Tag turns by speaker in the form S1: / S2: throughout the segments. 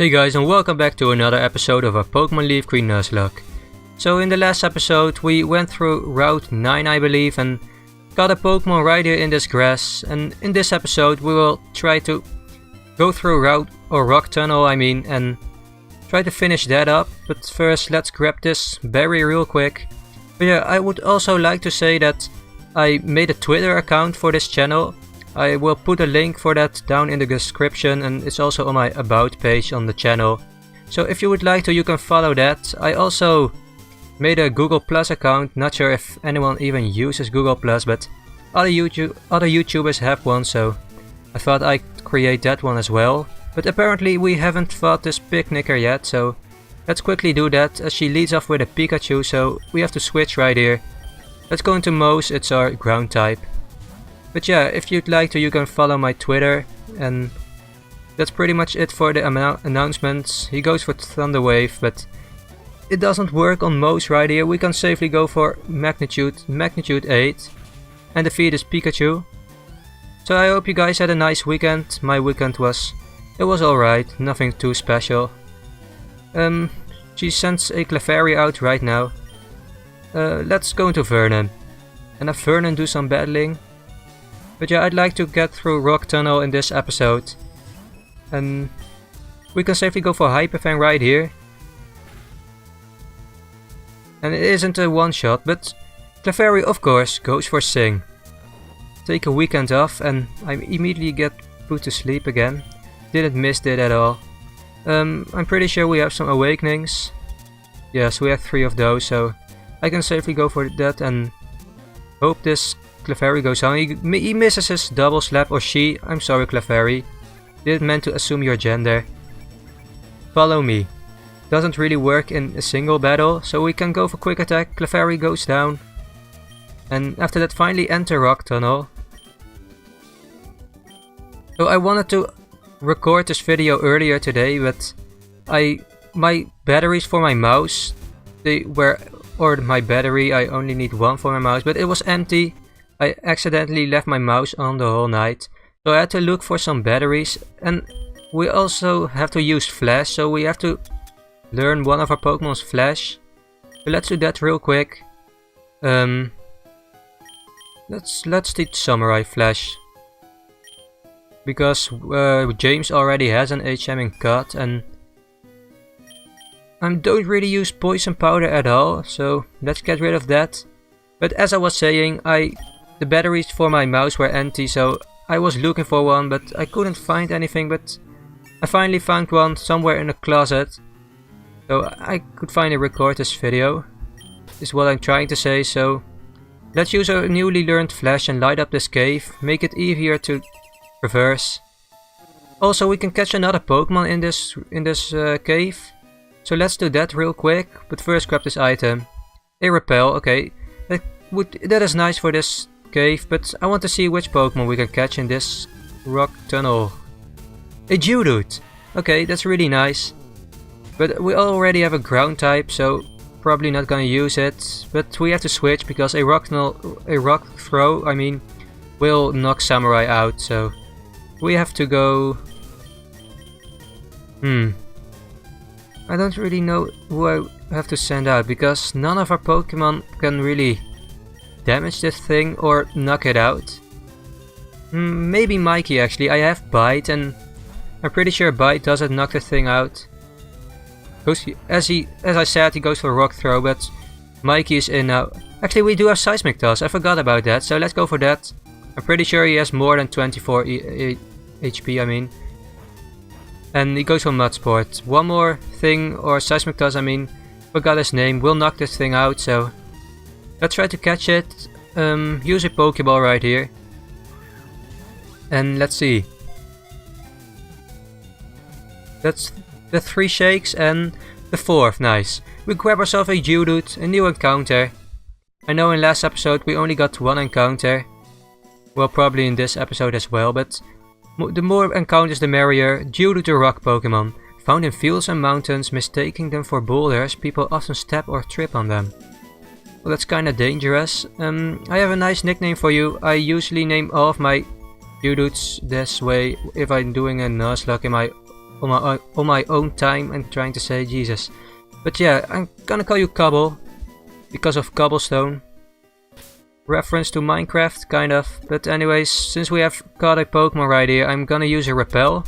S1: Hey guys, and welcome back to another episode of our Pokémon LeafGreen Nuzlocke. So in the last episode we went through Route 9 I believe and got a Pokémon right here in this grass, and in this episode we will try to go through Rock Tunnel and try to finish that up. But first let's grab this berry real quick. But yeah, I would also like to say that I made a Twitter account for this channel. I will put a link for that down in the description, and it's also on my about page on the channel. So if you would like to, you can follow that. I also made a Google Plus account. Not sure if anyone even uses Google Plus, but other YouTubers have one, so I thought I'd create that one as well. But apparently we haven't fought this picnicker yet, so let's quickly do that as she leads off with a Pikachu, so we have to switch right here. Let's go into Moose, it's our ground type. But yeah, if you'd like to, you can follow my Twitter, and that's pretty much it for the announcements. He goes for Thunder Wave, but it doesn't work on Moose right here. We can safely go for Magnitude 8 and defeat this Pikachu. So I hope you guys had a nice weekend. My weekend was alright, nothing too special. She sends a Clefairy out right now. Let's go into Vernon and have Vernon do some battling. But yeah, I'd like to get through Rock Tunnel in this episode. And we can safely go for Hyper Fang right here. And it isn't a one shot, but Clefairy of course goes for Sing. Take a weekend off and I immediately get put to sleep again. Didn't miss it at all. I'm pretty sure we have some awakenings. Yes, we have 3 of those, so I can safely go for that and hope this Clefairy goes on. He misses his double slap, or she. I'm sorry Clefairy. Didn't meant to assume your gender. Follow me. Doesn't really work in a single battle, so we can go for quick attack. Clefairy goes down. And after that finally enter Rock Tunnel. So I wanted to record this video earlier today, but my batteries for my mouse, my battery, I only need one for my mouse, but it was empty. I accidentally left my mouse on the whole night, so I had to look for some batteries, and we also have to use Flash, so we have to learn one of our Pokemon's Flash. So let's do that real quick. Let's teach Samurai Flash, because James already has an HM in cut, and I don't really use Poison Powder at all, so let's get rid of that. But as I was saying, the batteries for my mouse were empty, so I was looking for one, but I couldn't find anything. But I finally found one somewhere in a closet, so I could finally record this video, is what I'm trying to say. So let's use our newly learned Flash and light up this cave, make it easier to traverse. Also we can catch another Pokemon in this cave, so let's do that real quick. But first grab this item, a Repel. Okay, that is nice for this cave, but I want to see which Pokemon we can catch in this Rock Tunnel. A Geodude! Okay, that's really nice. But we already have a ground type, so probably not gonna use it. But we have to switch because a rock throw, will knock Samurai out, so we have to go. I don't really know who I have to send out, because none of our Pokemon can really damage this thing or knock it out. Maybe Mikey actually. I have Bite, and I'm pretty sure Bite doesn't knock the thing out. As I said, he goes for Rock Throw, but Mikey is in now. Actually, we do have Seismic Toss. I forgot about that, so let's go for that. I'm pretty sure he has more than 24 HP. And he goes for Mud Sport. One more thing, or Seismic Toss, forgot his name, will knock this thing out, so let's try to catch it. Use a Pokeball right here. And let's see. That's the 3 shakes and the 4th, nice. We grab ourselves a Geodude, a new encounter. I know in last episode we only got 1 encounter. Well, probably in this episode as well, but the more encounters the merrier. Geodude, a rock Pokemon. Found in fields and mountains, mistaking them for boulders, people often step or trip on them. Well, that's kinda dangerous. I have a nice nickname for you. I usually name all of my Geodudes this way if I'm doing a Nuzlocke in my on my own time, I'm trying to say, Jesus. But yeah, I'm gonna call you Cobble, because of cobblestone. Reference to Minecraft, kind of. But anyways, since we have caught a Pokemon right here, I'm gonna use a repel.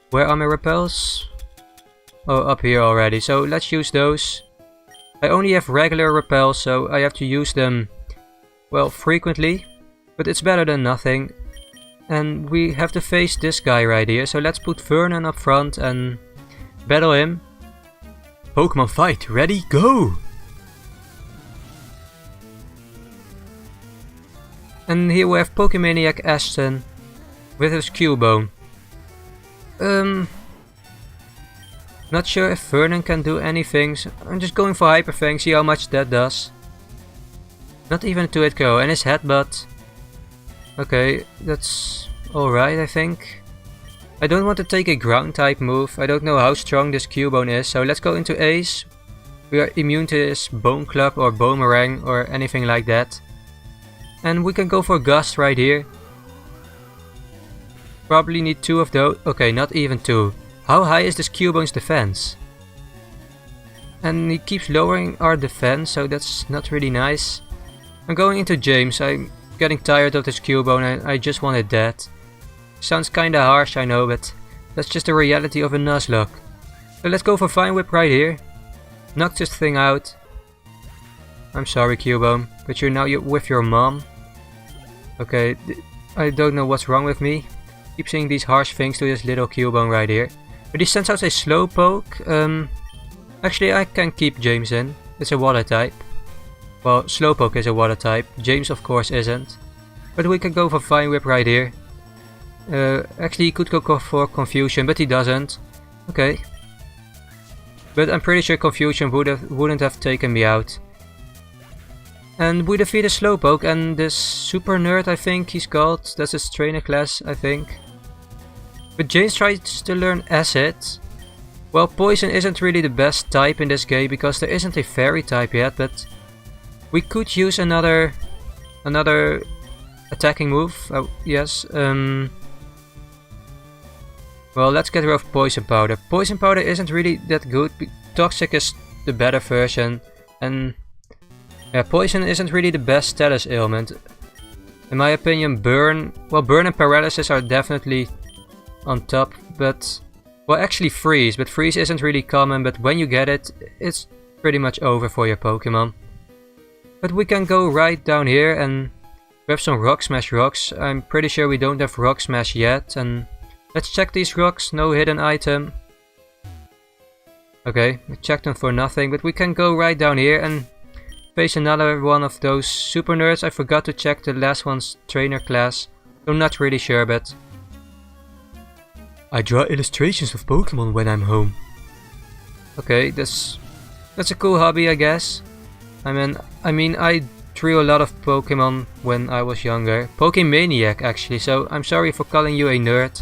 S1: Where are my repels? Oh, up here already, so let's use those. I only have regular repels, so I have to use them, well, frequently. But it's better than nothing. And we have to face this guy right here, so let's put Vernon up front and battle him. Pokemon fight, ready, go! And here we have Pokemaniac Ashton with his Cubone. Not sure if Vernon can do anything, so I'm just going for Hyper Fang, see how much that does. Not even a 2-hit KO, and his Headbutt. Okay, that's alright I think. I don't want to take a ground type move, I don't know how strong this Cubone is, so let's go into Ace. We are immune to his Bone Club or Boomerang or anything like that. And we can go for Gust right here. Probably need 2 of those, okay, not even 2. How high is this Cubone's defense? And he keeps lowering our defense, so that's not really nice. I'm going into James, I'm getting tired of this Cubone and I just want it dead. Sounds kinda harsh, I know, but that's just the reality of a Nuzlocke. So let's go for Vine Whip right here. Knock this thing out. I'm sorry Cubone, but you're now with your mom. Okay, I don't know what's wrong with me. Keep saying these harsh things to this little Cubone right here. But he sends out a Slowpoke. Actually I can keep James in. It's a water type. Well, Slowpoke is a water type. James of course isn't. But we can go for Vine Whip right here. Actually he could go for Confusion, but he doesn't. Okay. But I'm pretty sure Confusion wouldn't have taken me out. And we defeat a Slowpoke and this Super Nerd I think he's called. That's his trainer class I think. But James tries to learn Acid. Well, Poison isn't really the best type in this game because there isn't a Fairy type yet, but we could use another attacking move. Oh, yes. Well, let's get rid of Poison Powder. Poison Powder isn't really that good. Toxic is the better version, and yeah, Poison isn't really the best status ailment. In my opinion, Burn and Paralysis are definitely on top, but well, actually Freeze, but Freeze isn't really common, but when you get it, it's pretty much over for your Pokemon. But we can go right down here and grab some Rock Smash rocks. I'm pretty sure we don't have Rock Smash yet, and let's check these rocks, no hidden item. Okay, we checked them for nothing, but we can go right down here and face another one of those Super Nerds. I forgot to check the last one's trainer class, so I'm not really sure, but I draw illustrations of Pokemon when I'm home. Okay, that's a cool hobby I guess. I mean I drew a lot of Pokemon when I was younger. Pokemaniac actually, so I'm sorry for calling you a nerd.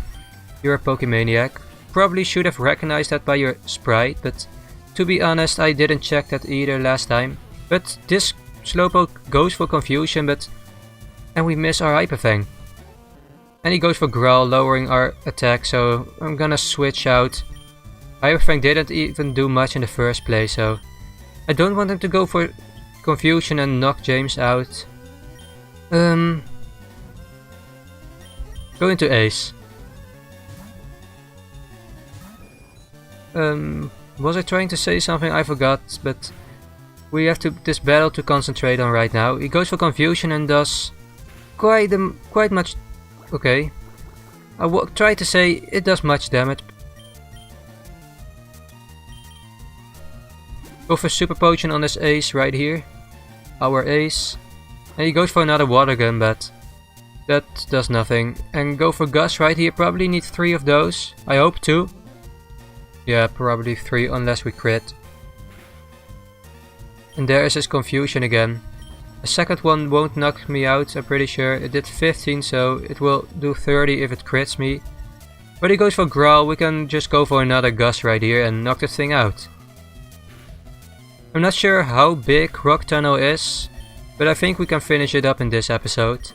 S1: You're a Pokemaniac. Probably should have recognized that by your sprite, but to be honest I didn't check that either last time. But this Slowpoke goes for Confusion, and we miss our Hyper Fang. And he goes for Growl, lowering our attack, so I'm gonna switch out. Hyper Fang didn't even do much in the first place, so I don't want him to go for Confusion and knock James out. Go into Ace. Was I trying to say something? I forgot, but we have this battle to concentrate on right now. He goes for Confusion and does quite much. Okay, I try to say it does much damage. Go for Super Potion on this Ace right here. Our Ace. And he goes for another Water Gun, but that does nothing. And go for Gust right here. Probably need 3 of those. I hope 2. Yeah, probably 3 unless we crit. And there is his Confusion again. A second one won't knock me out, I'm pretty sure. It did 15, so it will do 30 if it crits me. But he goes for Growl, we can just go for another Gust right here and knock the thing out. I'm not sure how big Rock Tunnel is, but I think we can finish it up in this episode.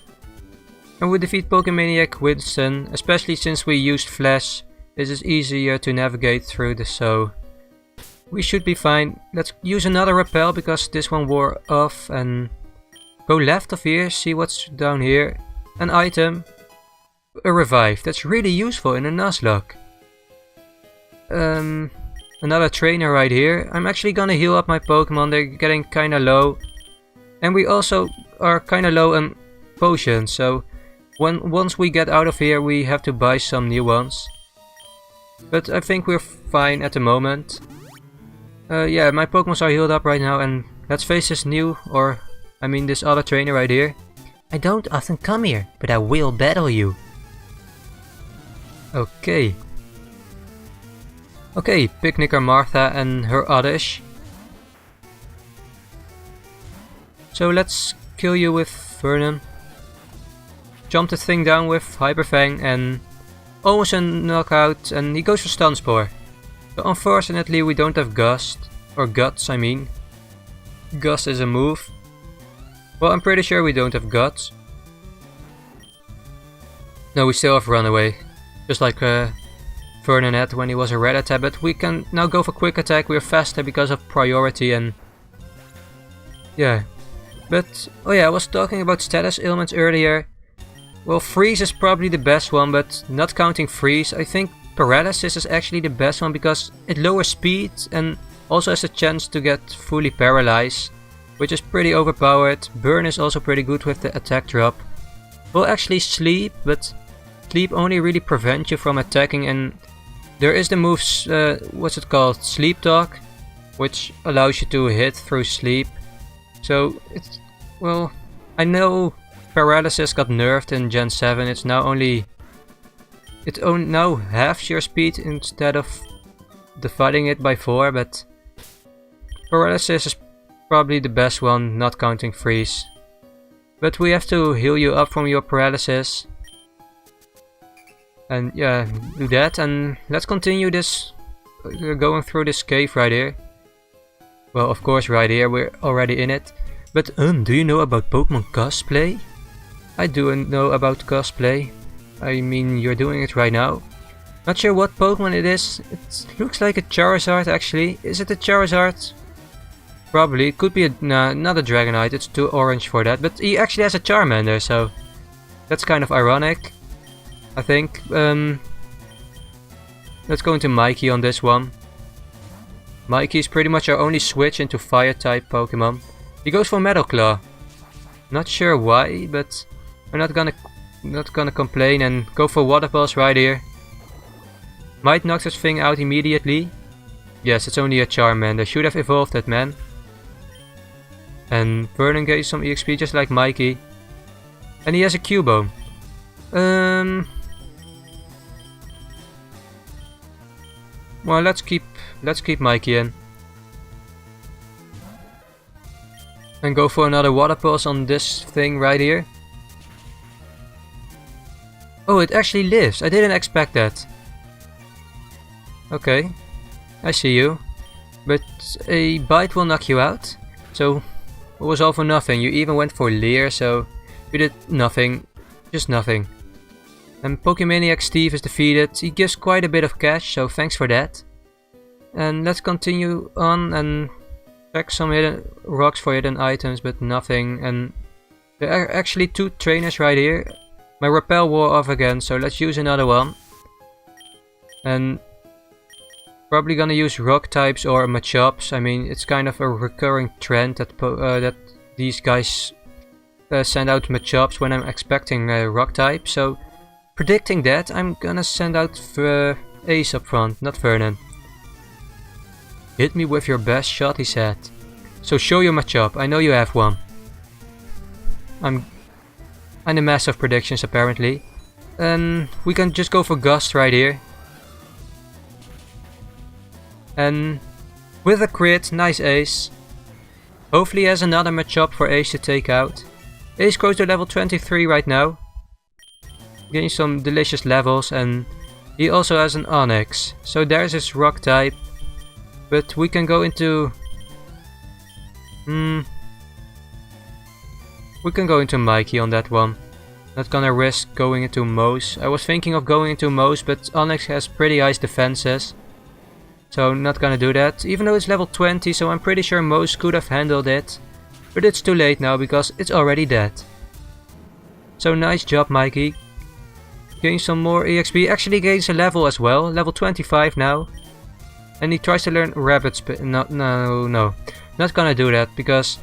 S1: And we defeat Pokemaniac Winston, especially since we used Flash This is easier to navigate through this, so we should be fine. Let's use another repel because this one wore off, and go left of here, see what's down here. An item. A revive. That's really useful in a Nuzlocke. Another trainer right here. I'm actually gonna heal up my Pokemon, they're getting kinda low. And we also are kinda low on potions, so once we get out of here we have to buy some new ones. But I think we're fine at the moment. Yeah, my Pokemon are healed up right now, and let's face this this other trainer right here. I don't often come here, but I will battle you. Okay. Okay, Picnicker Martha and her Oddish. So let's kill you with Vernon. Jump the thing down with Hyper Fang and almost a knockout, and he goes for Stun Spore. So unfortunately we don't have Gust, or Guts I mean. Gust is a move. Well, I'm pretty sure we don't have Guts. No, we still have Runaway. Just like Vernon had when he was a Rattata, but we can now go for Quick Attack. We're faster because of priority and... yeah. But, oh yeah, I was talking about status ailments earlier. Well, Freeze is probably the best one, but not counting Freeze, I think Paralysis is actually the best one because it lowers speed and also has a chance to get fully paralyzed, which is pretty overpowered. Burn is also pretty good with the attack drop. Well, actually Sleep, but Sleep only really prevents you from attacking, and there is the move, what's it called, Sleep Talk, which allows you to hit through sleep. So it's, well, I know Paralysis got nerfed in Gen 7, it's now only, now halves your speed instead of dividing it by 4, but Paralysis is probably the best one, not counting Freeze. But we have to heal you up from your Paralysis. And yeah, do that, and let's continue this, going through this cave right here. Well, of course right here, we're already in it. But do you know about Pokemon cosplay? I do know about cosplay. I mean, you're doing it right now. Not sure what Pokemon it is. It looks like a Charizard actually. Is it a Charizard? Probably. It could be not a Dragonite, it's too orange for that. But he actually has a Charmander, so that's kind of ironic, I think. Let's go into Mikey on this one. Mikey is pretty much our only switch into fire type Pokemon. He goes for Metal Claw. Not sure why, but we're not gonna complain and go for Water Pulse right here. Might knock this thing out immediately. Yes, it's only a Charmander. Should have evolved that, man. And Vernon gains some EXP just like Mikey. And he has a Cubone. Well, let's keep Mikey in. And go for another Water Pulse on this thing right here. Oh, it actually lives. I didn't expect that. Okay, I see you. But a bite will knock you out. So it was all for nothing. You even went for Leer, so you did nothing. Just nothing. And Pokemaniac Steve is defeated. He gives quite a bit of cash, so thanks for that. And let's continue on and check some hidden rocks for hidden items, but nothing. And there are actually 2 trainers right here. My repel wore off again, so let's use another one. And probably gonna use rock types or Machops. I mean, it's kind of a recurring trend that that these guys send out Machops when I'm expecting a rock type. So predicting that, I'm gonna send out Ace up front, not Vernon. Hit me with your best shot, he said. So show your Machop, I know you have one. I'm a mess of predictions apparently. And we can just go for Gust right here. And with a crit, nice Ace. Hopefully he has another Machop for Ace to take out. Ace goes to level 23 right now. Getting some delicious levels, and he also has an Onyx. So there's his rock type. But we can go into... we can go into Mikey on that one. Not gonna risk going into Moose. I was thinking of going into Moose, but Onyx has pretty high defenses. So not gonna do that, even though it's level 20, so I'm pretty sure Moose could have handled it. But it's too late now because it's already dead. So nice job, Mikey. Gain some more EXP, actually gains a level as well, level 25 now. And he tries to learn Rabbit Spin. No, not gonna do that because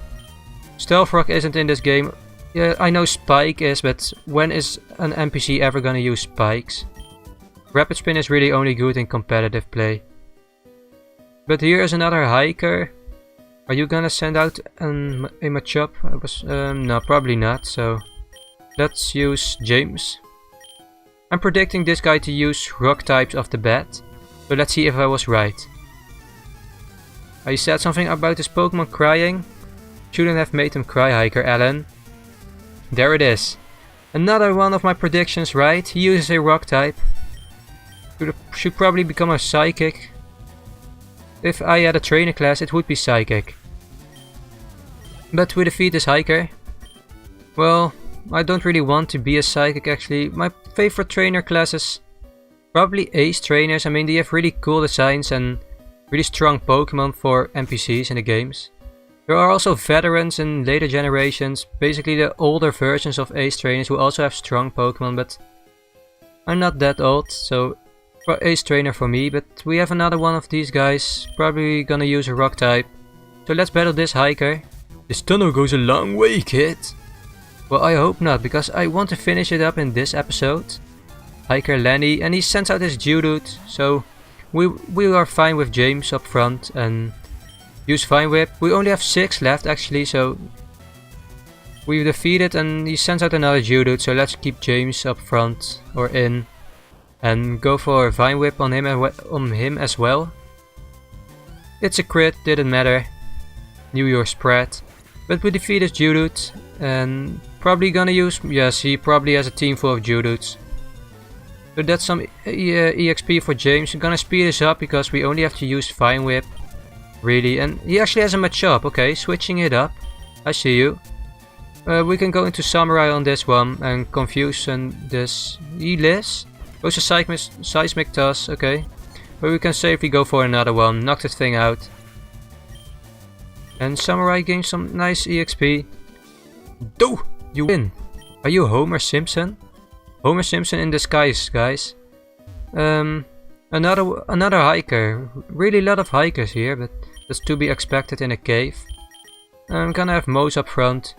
S1: Stealth Rock isn't in this game. Yeah, I know Spike is, but when is an NPC ever gonna use spikes? Rapid Spin is really only good in competitive play. But here is another hiker. Are you gonna send out a Machop? No, probably not, so let's use James. I'm predicting this guy to use rock types off the bat, so let's see if I was right. You said something about this Pokemon crying? Shouldn't have made him cry, hiker Alan. There it is. Another one of my predictions right. He uses a rock type. Should probably become a psychic. If I had a trainer class, it would be psychic. But we defeat this hiker. Well, I don't really want to be a psychic actually. My favorite trainer classes probably ace trainers. I mean, they have really cool designs and really strong Pokemon for NPCs in the games. There are also veterans in later generations, basically the older versions of ace trainers who also have strong Pokemon, but I'm not that old, so ace trainer for me. But we have another one of these guys, probably gonna use a rock type. So let's battle this hiker. This tunnel goes a long way, kid. Well, I hope not, because I want to finish it up in this episode. Hiker Lenny, and he sends out his Geodude, so we are fine with James up front and use Vine Whip. We only have 6 left actually, so we've defeated, and he sends out another Geodude, so let's keep James up front or in and go for Vine Whip on him as well. It's a crit, didn't matter. Knew your spread. But we defeated Geodude and probably gonna use, yes, he probably has a team full of Geodudes. So that's some EXP for James. I'm gonna speed this up because we only have to use Vine Whip. Really, and he actually has a Machop. Okay, switching it up. I see you. We can go into Samurai on this one and Confusion this. He lives. Goes to Seismic Toss. Okay, but we can safely go for another one. Knock this thing out. And Samurai gains some nice EXP. Do you win? Are you Homer Simpson? Homer Simpson in disguise, guys. Another hiker. Really a lot of hikers here, but that's to be expected in a cave. I'm gonna have Moose up front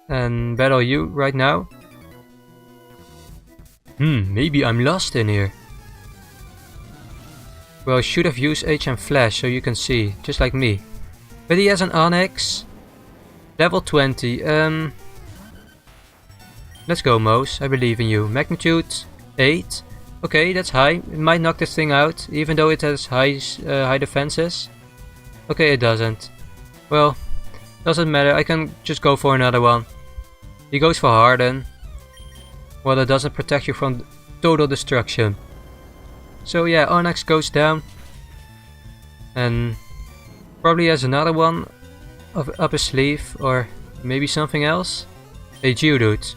S1: and battle you right now. Maybe I'm lost in here. Well, I should have used HM Flash so you can see, just like me. But he has an Onyx. Level 20. Let's go, Moose. I believe in you. Magnitude 8. Okay, that's high. It might knock this thing out, even though it has high defenses. Okay, it doesn't. Well, doesn't matter. I can just go for another one. He goes for Harden. Well, that doesn't protect you from total destruction. So yeah, Onyx goes down. And probably has another one up his sleeve, or maybe something else. A Geodude.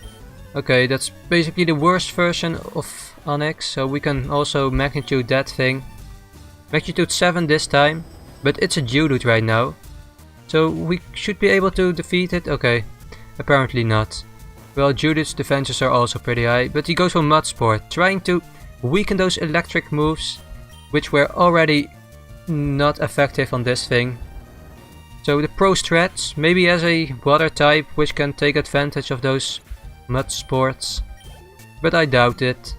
S1: Okay, that's basically the worst version of Onyx, so we can also magnitude that thing. Magnitude 7 this time, but it's a Geodude right now. So we should be able to defeat it. Okay, apparently not. Well, Geodude's defenses are also pretty high, but he goes for Mud Sport, trying to weaken those electric moves, which were already not effective on this thing. So the pro strats, maybe as a water type which can take advantage of those mud sports, but I doubt it.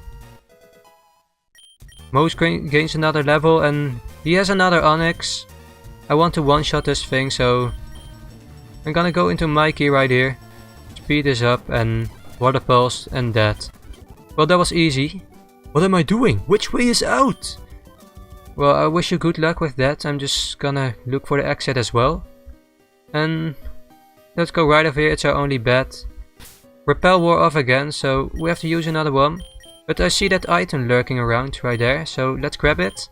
S1: Moose gains another level and he has another Onyx. I want to one-shot this thing, so I'm gonna go into Mikey right here. Speed this up and Water Pulse and that. Well, that was easy. What am I doing? Which way is out? Well, I wish you good luck with that. I'm just gonna look for the exit as well. And let's go right over here. It's our only bet. Repel wore off again, so we have to use another one. But I see that item lurking around right there, so let's grab it.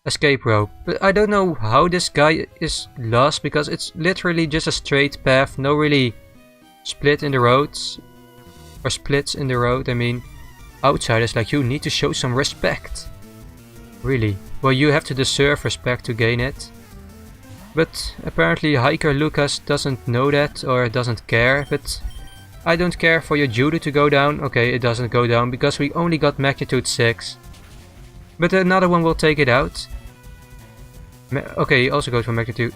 S1: Escape rope. But I don't know how this guy is lost, because it's literally just a straight path, no really split in the roads. or splits in the road. I mean, outsiders like you need to show some respect. Really? Well, you have to deserve respect to gain it. But apparently Hiker Lucas doesn't know that or doesn't care, but I don't care for your judo to go down. Okay, it doesn't go down because we only got magnitude 6. But another one will take it out. Okay, he also goes for magnitude.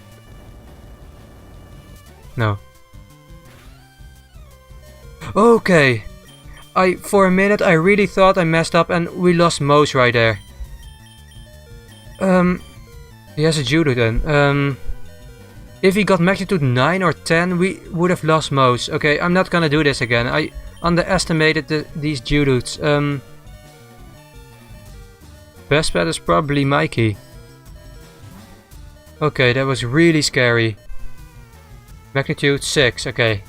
S1: No. Okay. For a minute I really thought I messed up and we lost Mose right there. He has a judo then. If he got magnitude 9 or 10 we would have lost Mose. Okay, I'm not gonna do this again. I underestimated these judos. Best bet is probably Mikey. Okay, that was really scary. Magnitude 6, okay.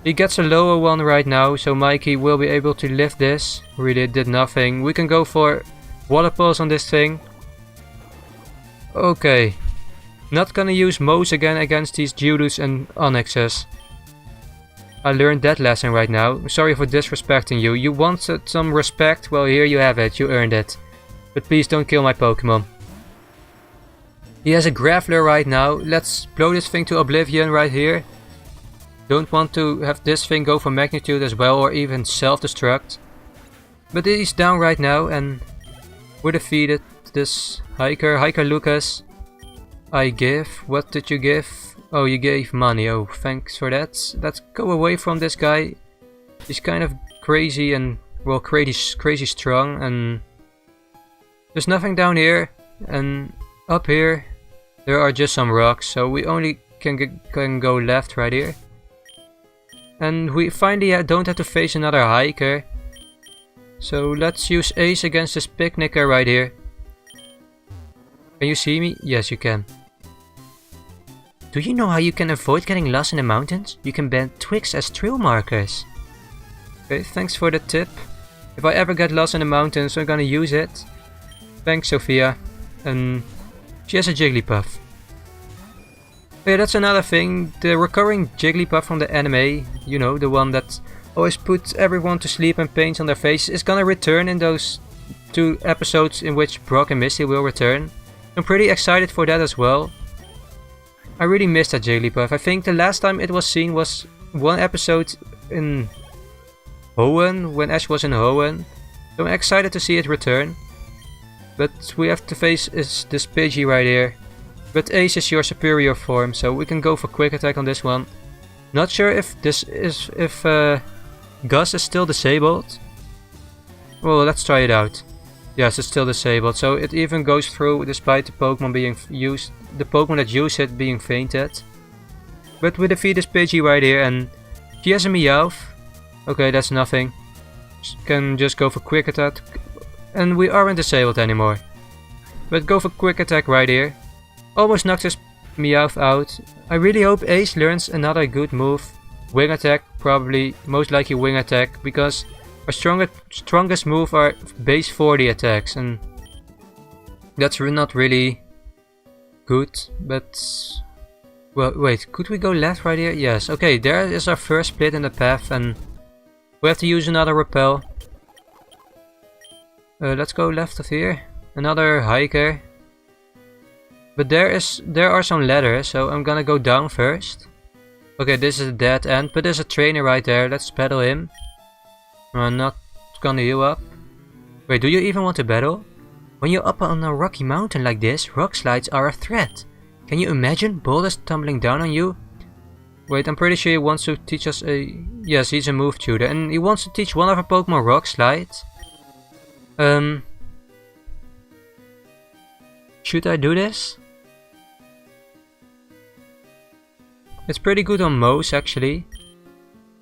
S1: He gets a lower one right now, so Mikey will be able to lift this. Really did nothing. We can go for water pulse on this thing. Okay. Not gonna use Mose again against these Judus and Onyxes. I learned that lesson right now. Sorry for disrespecting you. You wanted some respect? Well, here you have it. You earned it. But please don't kill my Pokemon. He has a Graveler right now. Let's blow this thing to oblivion right here. Don't want to have this thing go for magnitude as well or even self-destruct. But he's down right now and we defeated this Hiker Lucas. I give. What did you give? Oh, you gave money. Oh, thanks for that. Let's go away from this guy. He's kind of crazy and, well, crazy strong, and there's nothing down here, and up here there are just some rocks, so we only can go left right here. And we finally don't have to face another hiker. So let's use Ace against this picnicker right here. Can you see me? Yes, you can. Do you know how you can avoid getting lost in the mountains? You can bend twigs as trail markers. Okay, thanks for the tip. If I ever get lost in the mountains, I'm gonna use it. Thanks, Sophia. And she has a Jigglypuff. Yeah, that's another thing. The recurring Jigglypuff from the anime, you know, the one that always puts everyone to sleep and paints on their face, is gonna return in those 2 episodes in which Brock and Misty will return. I'm pretty excited for that as well. I really missed that Jigglypuff. I think the last time it was seen was 1 episode in Hoenn, when Ash was in Hoenn. So I'm excited to see it return. But we have to face this Pidgey right here. But Ace is your superior form, so we can go for quick attack on this one. Not sure if Gus is still disabled. Well, let's try it out. Yes, it's still disabled, so it even goes through despite the Pokemon being used, the Pokemon that use it being fainted. But we defeat this Pidgey right here, and she has a Meowth. Okay, that's nothing. Can just go for quick attack, and we aren't disabled anymore. But go for quick attack right here. Almost knocked this Meowth out. I really hope Ace learns another good move. Wing attack, probably, most likely wing attack, because our strongest move are base 40 attacks, and that's not really good, but... Well, wait, could we go left right here? Yes, okay, there is our first split in the path, and we have to use another repel. Let's go left of here. Another hiker. But there are some ladders, so I'm gonna go down first. Okay, this is a dead end, but there's a trainer right there. Let's battle him. I'm not gonna heal up. Wait, do you even want to battle? When you're up on a rocky mountain like this, rock slides are a threat. Can you imagine boulders tumbling down on you? Wait, I'm pretty sure he wants to teach us a... Yes, he's a move tutor, and he wants to teach one of our Pokemon rock slides. Should I do this? It's pretty good on Mose actually.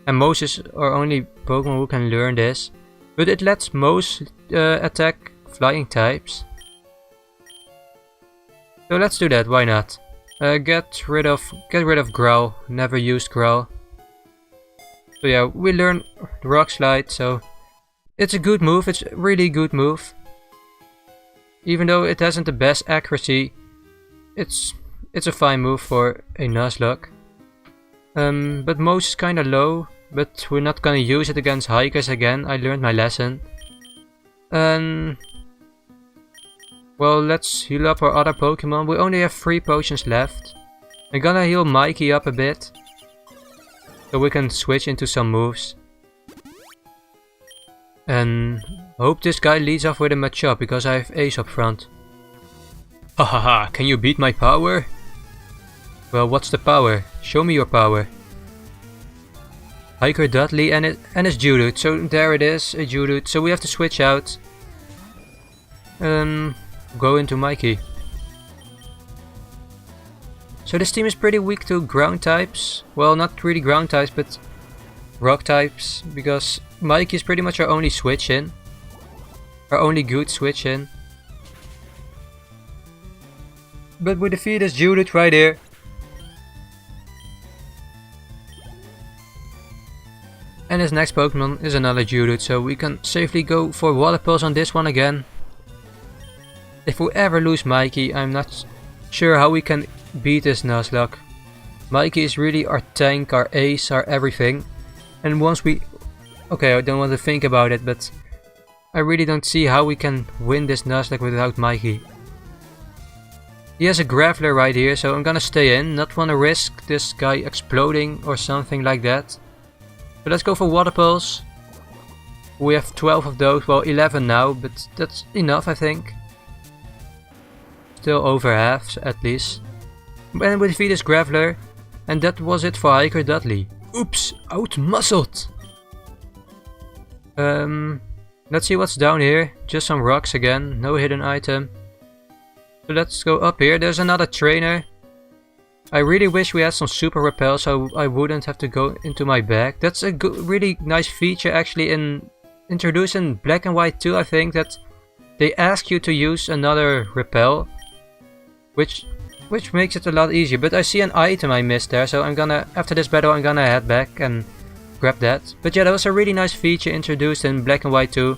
S1: And Mose is our only Pokemon who can learn this. But it lets Mose attack flying types. So let's do that, why not? Get rid of Growl. Never used Growl. So yeah, we learn Rock Slide, so it's a good move, it's a really good move. Even though it hasn't the best accuracy, it's a fine move for a Nuzlocke. But Mose is kinda low. but we're not gonna use it against hikers again. I learned my lesson. Well, let's heal up our other Pokemon. We only have 3 potions left. I'm gonna heal Mikey up a bit, so we can switch into some moves. And hope this guy leads off with a Machop, because I have Ace up front. Hahaha, can you beat my power? Well, what's the power? Show me your power. Hiker Dudley and his Geodude. So there it is, a Geodude. So we have to switch out. Go into Mikey. So this team is pretty weak to ground types. Well, not really ground types, but rock types. Because Mikey is pretty much our only switch in. Our only good switch in. But we defeat this Geodude right here. And his next Pokemon is another Geodude, so we can safely go for Water Pulse on this one again. If we ever lose Mikey, I'm not sure how we can beat this Nuzlocke. Mikey is really our tank, our ace, our everything. And once we... Okay, I don't want to think about it, but I really don't see how we can win this Nuzlocke without Mikey. He has a Graveler right here, so I'm gonna stay in, not wanna risk this guy exploding or something like that. But let's go for Water Pulse. We have 12 of those, well 11 now, but that's enough I think. Still over half at least. And we defeat this Graveler. And that was it for Hiker Dudley. Oops, out-muscled! Let's see what's down here. Just some rocks again, no hidden item. So let's go up here, there's another trainer. I really wish we had some super repel so I wouldn't have to go into my bag. That's a really nice feature actually in introduced in Black and White 2, I think, that they ask you to use another repel. Which makes it a lot easier. But I see an item I missed there, so I'm gonna, after this battle I'm gonna head back and grab that. But yeah, that was a really nice feature introduced in Black and White 2.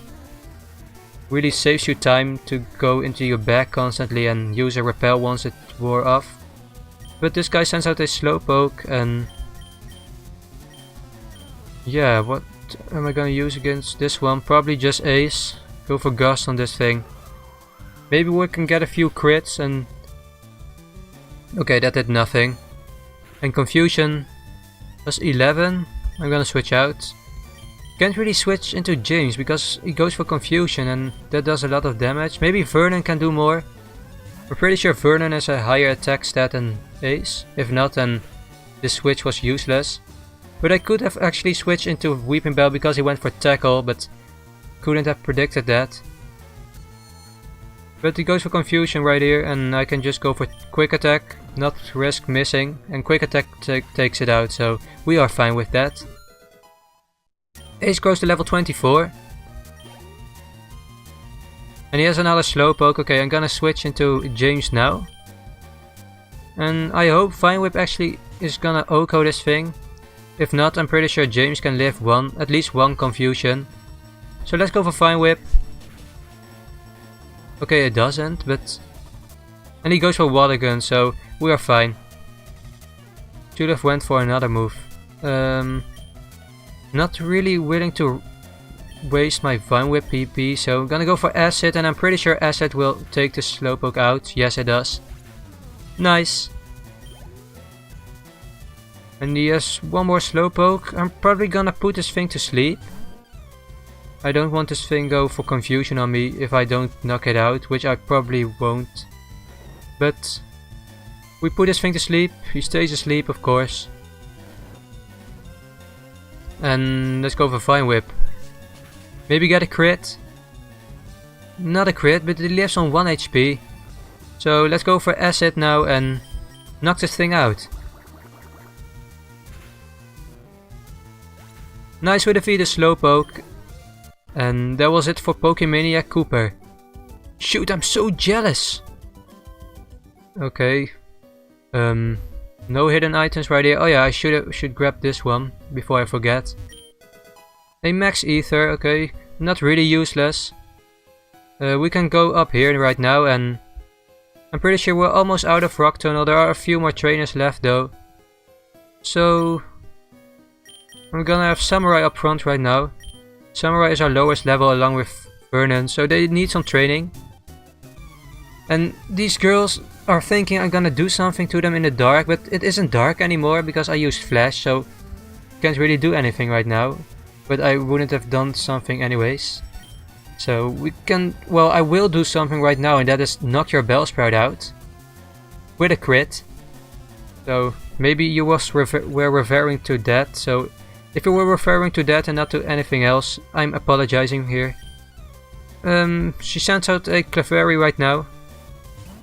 S1: Really saves you time to go into your bag constantly and use a repel once it wore off. But this guy sends out a Slowpoke and... yeah, what am I gonna use against this one? Probably just Ace. Go for Gust on this thing. Maybe we can get a few crits and... okay, that did nothing. And Confusion was 11. I'm gonna switch out. Can't really switch into James because he goes for Confusion and that does a lot of damage. Maybe Vernon can do more. We're pretty sure Vernon has a higher attack stat than Ace. If not, then this switch was useless. But I could have actually switched into Weeping Bell because he went for Tackle, but couldn't have predicted that. But he goes for Confusion right here and I can just go for Quick Attack, not risk missing. And Quick Attack takes it out, so we are fine with that. Ace grows to level 24. And he has another Slowpoke. Okay, I'm gonna switch into James now. And I hope Vine Whip actually is gonna OHKO this thing. If not, I'm pretty sure James can live at least one Confusion. So let's go for Vine Whip. Okay, it doesn't, but... and he goes for Water Gun, so we are fine. Should have went for another move. Not really willing to waste my Vine Whip PP, so I'm gonna go for Acid, and I'm pretty sure Acid will take the Slowpoke out. Yes, it does. Nice. And he has one more Slowpoke. I'm probably gonna put this thing to sleep. I don't want this thing go for Confusion on me if I don't knock it out, which I probably won't. But we put this thing to sleep. He stays asleep, of course. And let's go for Vine Whip. Maybe get a crit. Not a crit, but he lives on 1 HP. So let's go for Acid now and knock this thing out. Nice, we defeat the Slowpoke. And that was it for Pokemaniac Cooper. Shoot, I'm so jealous! Okay. No hidden items right here. Oh yeah, I should grab this one before I forget. A Max Ether, okay. Not really useless. We can go up here right now and... I'm pretty sure we're almost out of Rock Tunnel. There are a few more trainers left though. So... I'm gonna have Samurai up front right now. Samurai is our lowest level along with Vernon, so they need some training. And these girls are thinking I'm gonna do something to them in the dark, but it isn't dark anymore because I used flash, so can't really do anything right now. But I wouldn't have done something anyways. So we can, well, I will do something right now, and that is knock your Bellsprout out with a crit. So maybe you were referring to that, so if you were referring to that and not to anything else, I'm apologizing here. She sends out a Clefairy right now.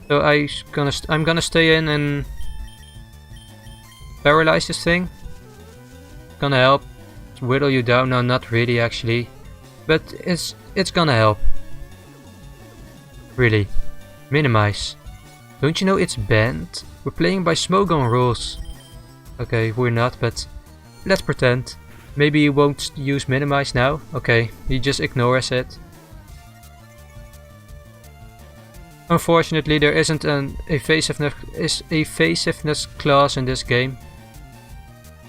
S1: So I'm gonna stay in and paralyze this thing. Gonna help whittle you down. No, not really actually, but it's gonna help. Really, minimize. Don't you know it's banned? We're playing by Smogon rules. Okay, we're not, but let's pretend. Maybe he won't use minimize now. Okay, he just ignores it. Unfortunately, there isn't an evasiveness clause in this game.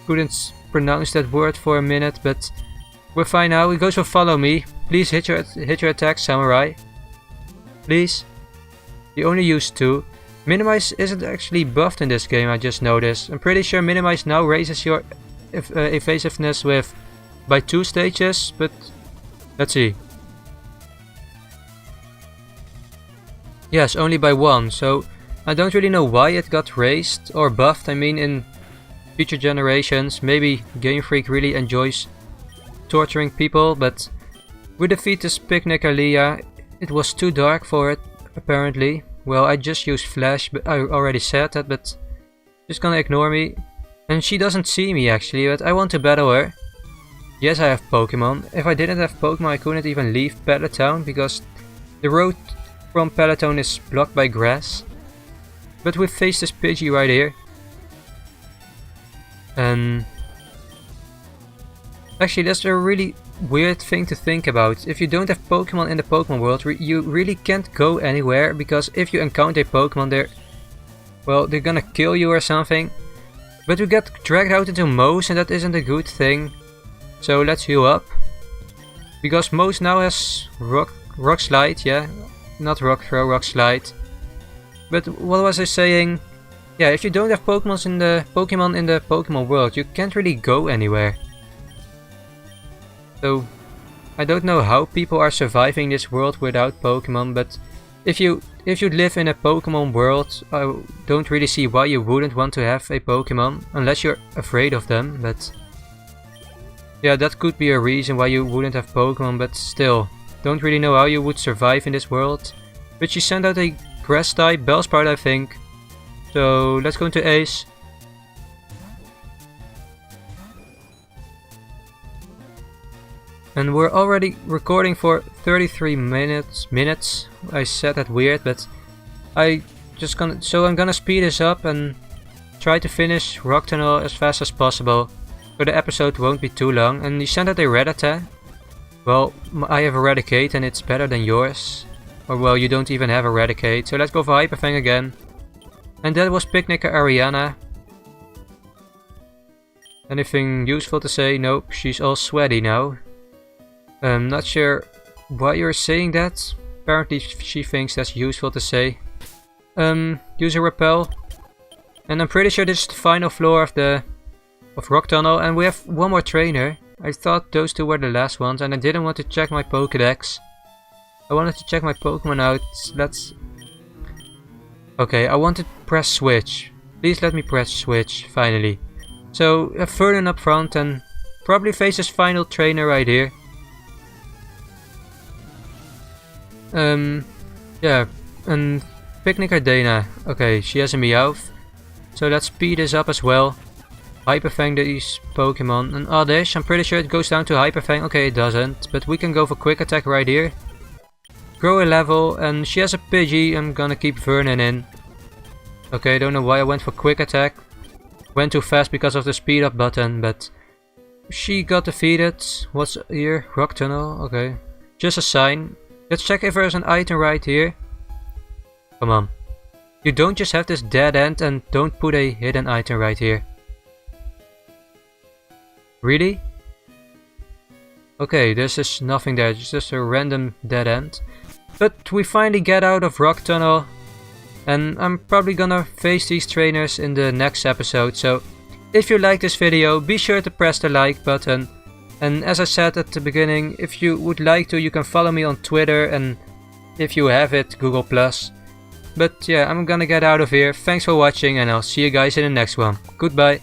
S1: Couldn't pronounce that word for a minute, but we're fine now. He goes for follow me. Please hit your attack, Samurai. Please. You only used 2. Minimize isn't actually buffed in this game, I just noticed. I'm pretty sure minimize now raises your evasiveness by 2 stages, but let's see. Yes, only by 1, so I don't really know why it got raised or buffed. I mean, in future generations, maybe Game Freak really enjoys torturing people, but we defeat this Picnic Alea. It was too dark for it, apparently. Well, I just used flash, but I already said that, but she's gonna ignore me. And she doesn't see me actually, but I want to battle her. Yes, I have Pokemon. If I didn't have Pokemon, I couldn't even leave Peloton because the road from Peloton is blocked by grass. But we face this Pidgey right here. And actually, that's a really weird thing to think about. If you don't have Pokemon in the Pokemon world, you really can't go anywhere, because if you encounter a Pokemon, they're gonna kill you or something. But we get dragged out into Moose, and that isn't a good thing. So let's heal up. Because Moose now has Rock Slide, yeah. Not Rock Throw, Rock Slide. But what was I saying? Yeah, if you don't have Pokemon in the Pokemon world, you can't really go anywhere. So I don't know how people are surviving this world without Pokemon, but if you live in a Pokemon world, I don't really see why you wouldn't want to have a Pokemon, unless you're afraid of them. But yeah, that could be a reason why you wouldn't have Pokemon, but still, don't really know how you would survive in this world. But she sent out a Grass type Bellsprout, I think. So let's go into Ace. And we're already recording for 33 minutes. I said that weird, but I'm gonna speed this up and try to finish Rock Tunnel as fast as possible, so the episode won't be too long. And you sent out a Rattata. Well, I have Eradicate and it's better than yours. Or well, you don't even have Eradicate, so let's go for Hyper Fang again. And that was Picnic Ariana. Anything useful to say? Nope, she's all sweaty now. Not sure why you're saying that. Apparently she thinks that's useful to say. Use a Repel. And I'm pretty sure this is the final floor of Rock Tunnel, and we have one more trainer. I thought those two were the last ones, and I didn't want to check my Pokédex. I wanted to check my Pokemon out. Okay, I want to press switch. Please let me press switch, finally. So, Vernon up front and probably face his final trainer right here. Yeah, and Picnic Ardena. Okay, she has a Meowth. So let's speed this up as well. Hyper Fang these Pokemon. And Oddish, I'm pretty sure it goes down to Hyper Fang. Okay, it doesn't. But we can go for Quick Attack right here. Grow a level, and she has a Pidgey. I'm gonna keep Vernon in. Okay, I don't know why I went for Quick Attack. Went too fast because of the speed up button, but she got defeated. What's here? Rock Tunnel, okay. Just a sign. Let's check if there's an item right here. Come on. You don't just have this dead end and don't put a hidden item right here. Really? Okay, this is nothing there, it's just a random dead end. But we finally get out of Rock Tunnel, and I'm probably gonna face these trainers in the next episode, so if you like this video, be sure to press the like button. And as I said at the beginning, if you would like to, you can follow me on Twitter, and if you have it, Google+. But yeah, I'm gonna get out of here. Thanks for watching, and I'll see you guys in the next one. Goodbye.